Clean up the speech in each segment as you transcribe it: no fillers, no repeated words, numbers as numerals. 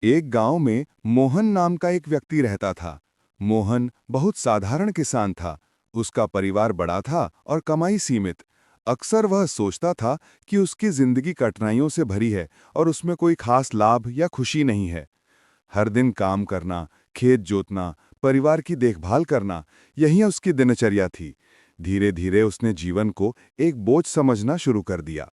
एक गांव में मोहन नाम का एक व्यक्ति रहता था। मोहन बहुत साधारण किसान था। उसका परिवार बड़ा था और कमाई सीमित। अक्सर वह सोचता था कि उसकी जिंदगी कठिनाइयों से भरी है और उसमें कोई खास लाभ या खुशी नहीं है। हर दिन काम करना, खेत जोतना, परिवार की देखभाल करना, यही उसकी दिनचर्या थी। धीरे धीरे उसने जीवन को एक बोझ समझना शुरू कर दिया।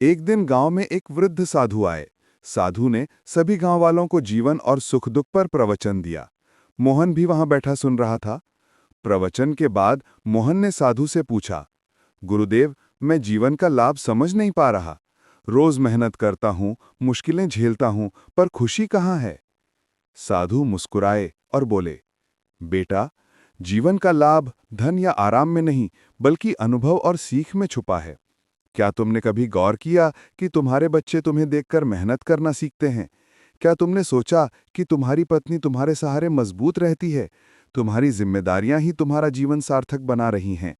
एक दिन गांव में एक वृद्ध साधु आए। साधु ने सभी गांव वालों को जीवन और सुख दुख पर प्रवचन दिया। मोहन भी वहां बैठा सुन रहा था। प्रवचन के बाद मोहन ने साधु से पूछा, गुरुदेव, मैं जीवन का लाभ समझ नहीं पा रहा। रोज मेहनत करता हूं, मुश्किलें झेलता हूं, पर खुशी कहाँ है? साधु मुस्कुराए और बोले, बेटा, जीवन का लाभ धन या आराम में नहीं, बल्कि अनुभव और सीख में छुपा है। क्या तुमने कभी गौर किया कि तुम्हारे बच्चे तुम्हें देखकर मेहनत करना सीखते हैं? क्या तुमने सोचा कि तुम्हारी पत्नी तुम्हारे सहारे मजबूत रहती है? तुम्हारी जिम्मेदारियां ही तुम्हारा जीवन सार्थक बना रही हैं।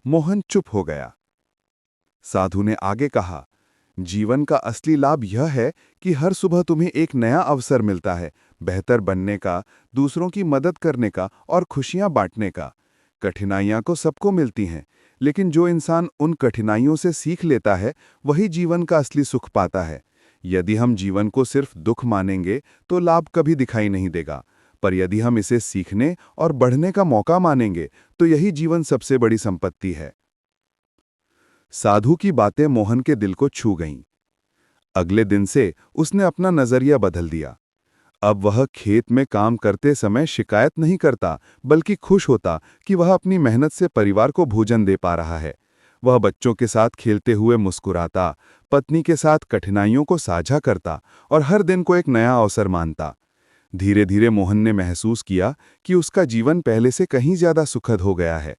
मोहन चुप हो गया। साधु ने आगे कहा, जीवन का असली लाभ यह है कि हर सुबह तुम्हें एक नया अवसर मिलता है, बेहतर बनने का, दूसरों की मदद करने का और खुशियां बांटने का। कठिनाइयां को सबको मिलती हैं, लेकिन जो इंसान उन कठिनाइयों से सीख लेता है, वही जीवन का असली सुख पाता है। यदि हम जीवन को सिर्फ दुख मानेंगे तो लाभ कभी दिखाई नहीं देगा, पर यदि हम इसे सीखने और बढ़ने का मौका मानेंगे तो यही जीवन सबसे बड़ी संपत्ति है। साधु की बातें मोहन के दिल को छू गईं। अगले दिन से उसने अपना नजरिया बदल दिया। अब वह खेत में काम करते समय शिकायत नहीं करता, बल्कि खुश होता कि वह अपनी मेहनत से परिवार को भोजन दे पा रहा है। वह बच्चों के साथ खेलते हुए मुस्कुराता, पत्नी के साथ कठिनाइयों को साझा करता और हर दिन को एक नया अवसर मानता। धीरे धीरे मोहन ने महसूस किया कि उसका जीवन पहले से कहीं ज्यादा सुखद हो गया है।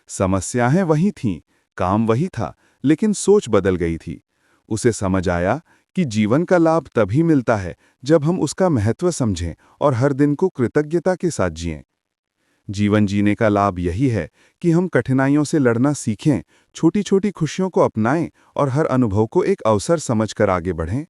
समस्याएं वही थीं, काम वही था, लेकिन सोच बदल गई थी। उसे समझ आया कि जीवन का लाभ तभी मिलता है जब हम उसका महत्व समझें और हर दिन को कृतज्ञता के साथ जिएं। जीवन जीने का लाभ यही है कि हम कठिनाइयों से लड़ना सीखें, छोटी छोटी खुशियों को अपनाएं और हर अनुभव को एक अवसर समझकर आगे बढ़ें।